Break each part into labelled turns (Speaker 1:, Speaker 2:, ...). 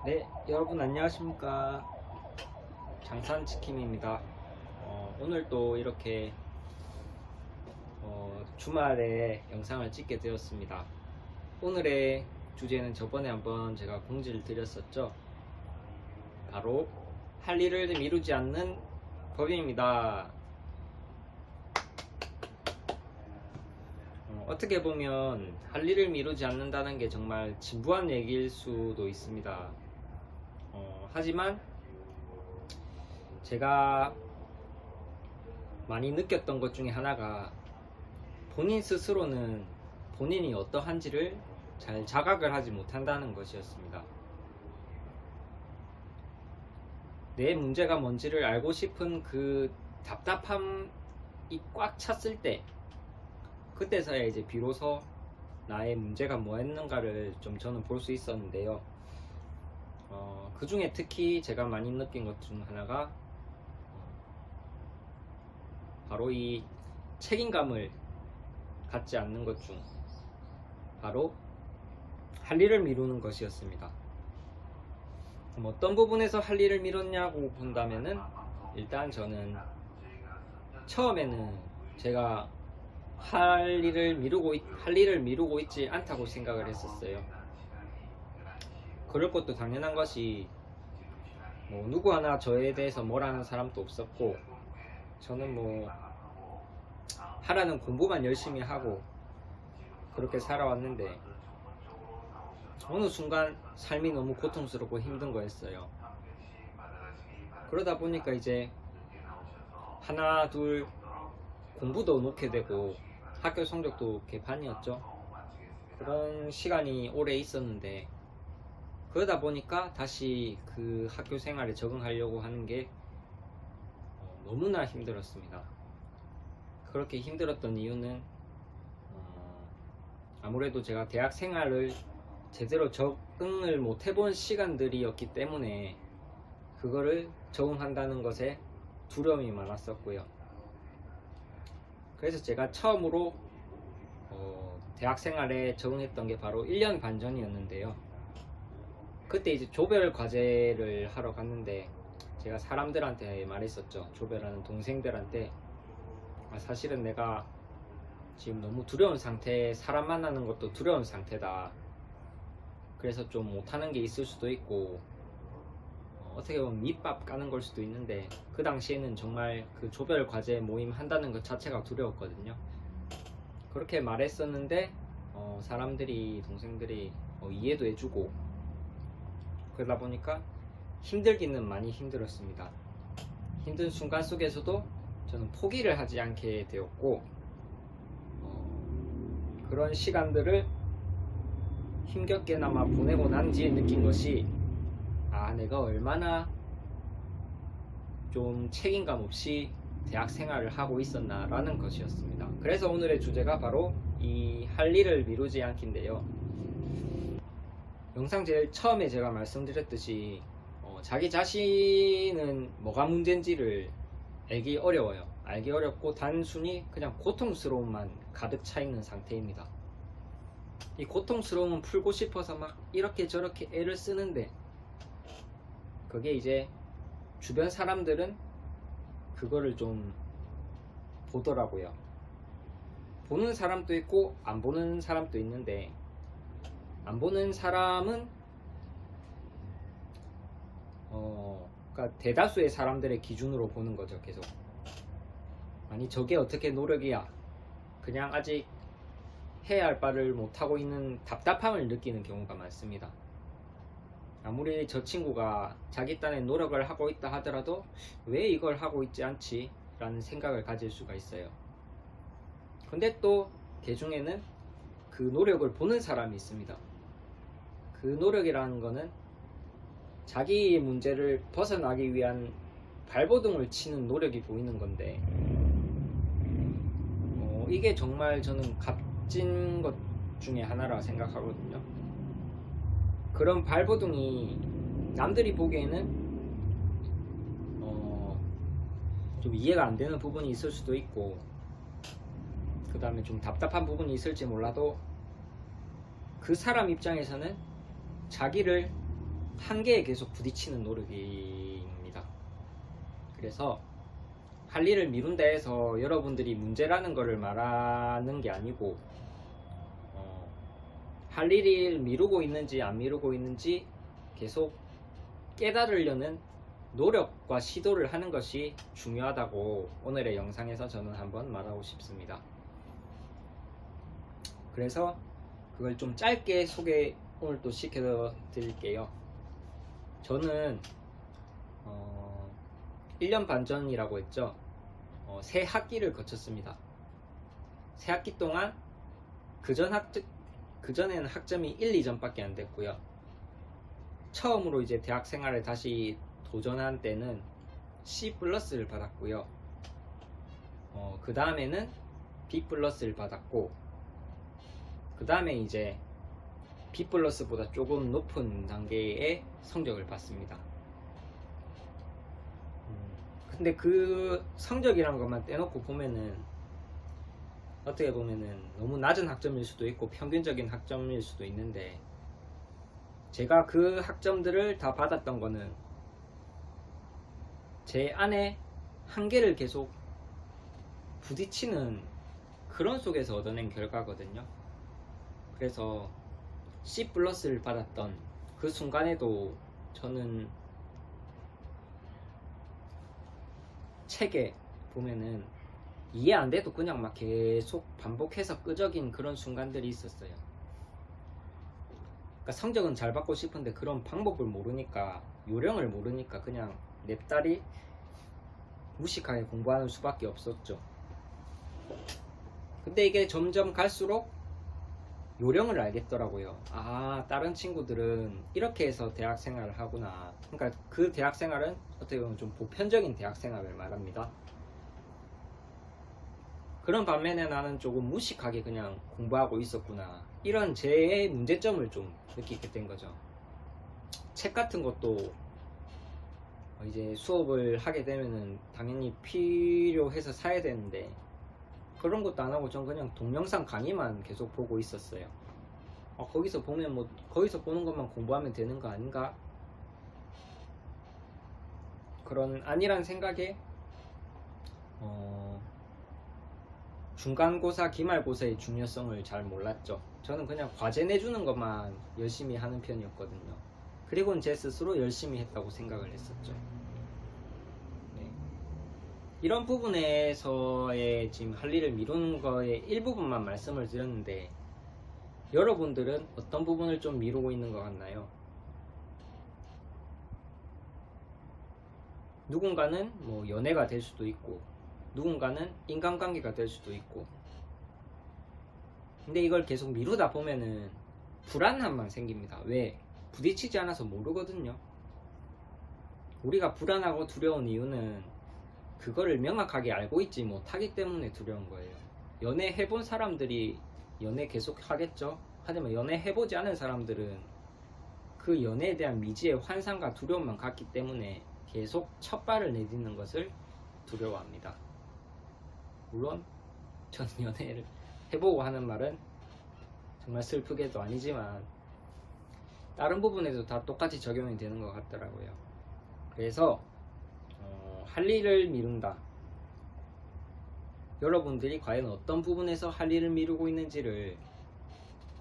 Speaker 1: 네, 여러분 안녕하십니까. 장산치킨입니다. 오늘 또 이렇게 주말에 영상을 찍게 되었습니다. 오늘의 주제는 저번에 한번 제가 공지를 드렸었죠. 바로 할 일을 미루지 않는 법입니다. 어떻게 보면 할 일을 미루지 않는다는 게 정말 진부한 얘기일 수도 있습니다. 하지만 제가 많이 느꼈던 것 중에 하나가 본인 스스로는 본인이 어떠한지를 잘 자각을 하지 못한다는 것이었습니다. 내 문제가 뭔지를 알고 싶은 그 답답함이 꽉 찼을 때, 그때서야 이제 비로소 나의 문제가 뭐였는가를 좀 저는 볼 수 있었는데요. 그 중에 특히 제가 많이 느낀 것 중 하나가 바로 이 책임감을 갖지 않는 것 중 바로 할 일을 미루는 것이었습니다. 어떤 부분에서 할 일을 미뤘냐고 본다면은, 일단 저는 처음에는 제가 할 일을 미루고 있지 않다고 생각을 했었어요. 그럴 것도 당연한 것이 누구 하나 저에 대해서 뭐라는 사람도 없었고, 저는 하라는 공부만 열심히 하고 그렇게 살아왔는데, 어느 순간 삶이 너무 고통스럽고 힘든 거였어요. 그러다 보니까 이제 하나 둘 공부도 놓게 되고 학교 성적도 개판이었죠. 그런 시간이 오래 있었는데, 그러다 보니까 다시 그 학교 생활에 적응하려고 하는 게 너무나 힘들었습니다. 그렇게 힘들었던 이유는 아무래도 제가 대학 생활을 제대로 적응을 못 해본 시간들이었기 때문에 그거를 적응한다는 것에 두려움이 많았었고요. 그래서 제가 처음으로 대학 생활에 적응했던 게 바로 1년 반 전이었는데요. 그때 이제 조별 과제를 하러 갔는데, 제가 사람들한테 말했었죠. 조별하는 동생들한테 사실은 내가 지금 너무 두려운 상태, 사람 만나는 것도 두려운 상태다. 그래서 좀 못하는 게 있을 수도 있고, 어떻게 보면 밑밥 까는 걸 수도 있는데, 그 당시에는 정말 그 조별 과제 모임 한다는 것 자체가 두려웠거든요. 그렇게 말했었는데 동생들이 이해도 해주고, 그러다 보니까 힘들기는 많이 힘들었습니다. 힘든 순간 속에서도 저는 포기를 하지 않게 되었고, 그런 시간들을 힘겹게나마 보내고 난 뒤에 느낀 것이, 내가 얼마나 좀 책임감 없이 대학 생활을 하고 있었나 라는 것이었습니다. 그래서 오늘의 주제가 바로 이 할 일을 미루지 않기인데요. 영상 제일 처음에 제가 말씀드렸듯이 자기 자신은 뭐가 문제인지를 알기 어려워요. 알기 어렵고 단순히 그냥 고통스러움만 가득 차 있는 상태입니다. 이 고통스러움은 풀고 싶어서 막 이렇게 저렇게 애를 쓰는데, 그게 이제 주변 사람들은 그거를 좀 보더라고요. 보는 사람도 있고 안 보는 사람도 있는데, 안 보는 사람은 그러니까 대다수의 사람들의 기준으로 보는 거죠. 계속 아니 저게 어떻게 노력이야, 그냥 아직 해야 할 바를 못하고 있는 답답함을 느끼는 경우가 많습니다. 아무리 저 친구가 자기 딴에 노력을 하고 있다 하더라도 왜 이걸 하고 있지 않지? 라는 생각을 가질 수가 있어요. 근데 또 그 중에는 그 노력을 보는 사람이 있습니다. 그 노력이라는 거는 자기의 문제를 벗어나기 위한 발버둥을 치는 노력이 보이는 건데, 이게 정말 저는 값진 것 중에 하나라 생각하거든요. 그런 발버둥이 남들이 보기에는 좀 이해가 안 되는 부분이 있을 수도 있고, 그 다음에 좀 답답한 부분이 있을지 몰라도, 그 사람 입장에서는 자기를 한계에 계속 부딪히는 노력입니다. 그래서 할 일을 미룬다 해서 여러분들이 문제라는 것을 말하는 게 아니고 할 일을 미루고 있는지 안 미루고 있는지 계속 깨달으려는 노력과 시도를 하는 것이 중요하다고 오늘의 영상에서 저는 한번 말하고 싶습니다. 그래서 그걸 좀 짧게 소개 오늘 또 시켜 드릴게요. 저는 1년 반 전이라고 했죠. 새 학기를 거쳤습니다. 새 학기 동안 그전에는 학점이 1, 2점밖에 안 됐고요. 처음으로 이제 대학 생활을 다시 도전한 때는 C+를 받았고요. 그 다음에는 B+를 받았고, 그 다음에 이제 B+보다 조금 높은 단계의 성적을 받습니다. 근데 그 성적이라는 것만 떼놓고 보면은 어떻게 보면은 너무 낮은 학점일 수도 있고 평균적인 학점일 수도 있는데, 제가 그 학점들을 다 받았던 거는 제 안에 한계를 계속 부딪히는 그런 속에서 얻어낸 결과거든요. 그래서 C+를 받았던 그 순간에도 저는 책에 보면은 이해 안 돼도 그냥 막 계속 반복해서 끄적인 그런 순간들이 있었어요. 그러니까 성적은 잘 받고 싶은데 그런 방법을 모르니까, 요령을 모르니까 그냥 냅다리 무식하게 공부하는 수밖에 없었죠. 근데 이게 점점 갈수록 요령을 알겠더라고요. 아, 다른 친구들은 이렇게 해서 대학 생활을 하구나. 그러니까 그 대학 생활은 어떻게 보면 좀 보편적인 대학 생활을 말합니다. 그런 반면에 나는 조금 무식하게 그냥 공부하고 있었구나. 이런 제 문제점을 좀 느끼게 된 거죠. 책 같은 것도 이제 수업을 하게 되면은 당연히 필요해서 사야 되는데, 그런 것도 안 하고 전 그냥 동영상 강의만 계속 보고 있었어요. 거기서 보면 뭐 거기서 보는 것만 공부하면 되는 거 아닌가? 그런 아니란 생각에 중간고사, 기말고사의 중요성을 잘 몰랐죠. 저는 그냥 과제 내주는 것만 열심히 하는 편이었거든요. 그리고는 제 스스로 열심히 했다고 생각을 했었죠. 네. 이런 부분에서의 지금 할 일을 미루는 거의 일부분만 말씀을 드렸는데, 여러분들은 어떤 부분을 좀 미루고 있는 것 같나요? 누군가는 뭐 연애가 될 수도 있고, 누군가는 인간관계가 될 수도 있고, 근데 이걸 계속 미루다 보면은 불안함만 생깁니다. 왜? 부딪히지 않아서 모르거든요. 우리가 불안하고 두려운 이유는 그거를 명확하게 알고 있지 못하기 때문에 두려운 거예요. 연애 해본 사람들이 연애 계속 하겠죠. 하지만 연애 해보지 않은 사람들은 그 연애에 대한 미지의 환상과 두려움만 갖기 때문에 계속 첫 발을 내딛는 것을 두려워합니다. 물론 저는 연애를 해보고 하는 말은 정말 슬프게도 아니지만 다른 부분에도 다 똑같이 적용이 되는 것 같더라고요. 그래서 할 일을 미룬다. 여러분들이 과연 어떤 부분에서 할 일을 미루고 있는지를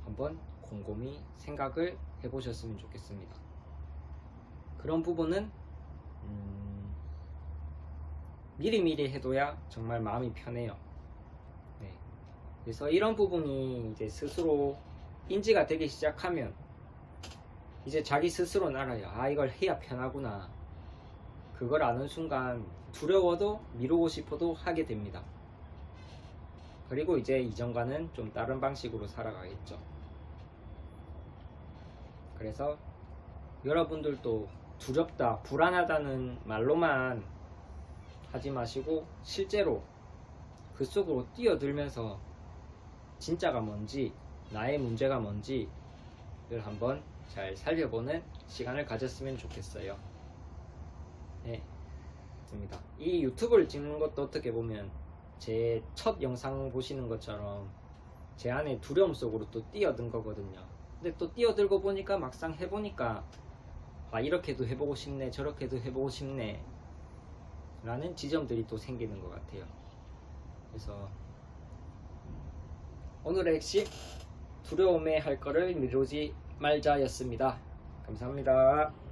Speaker 1: 한번 곰곰이 생각을 해보셨으면 좋겠습니다. 그런 부분은 미리미리 해둬야 정말 마음이 편해요. 네. 그래서 이런 부분이 이제 스스로 인지가 되기 시작하면 이제 자기 스스로는 알아요. 아, 이걸 해야 편하구나. 그걸 아는 순간 두려워도 미루고 싶어도 하게 됩니다. 그리고 이제 이전과는 좀 다른 방식으로 살아가겠죠. 그래서 여러분들도 두렵다, 불안하다는 말로만 하지 마시고 실제로 그 속으로 뛰어들면서 진짜가 뭔지, 나의 문제가 뭔지를 한번 잘 살펴보는 시간을 가졌으면 좋겠어요. 네, 맞습니다. 이 유튜브를 찍는 것도 어떻게 보면 제 첫 영상 보시는 것처럼 제 안에 두려움 속으로 또 뛰어든 거거든요. 근데 또 뛰어들고 보니까 막상 해보니까 아, 이렇게도 해보고 싶네, 저렇게도 해보고 싶네 라는 지점들이 또 생기는 것 같아요. 그래서 오늘의 핵심, 두려움에 할 거를 미루지 말자였습니다. 감사합니다.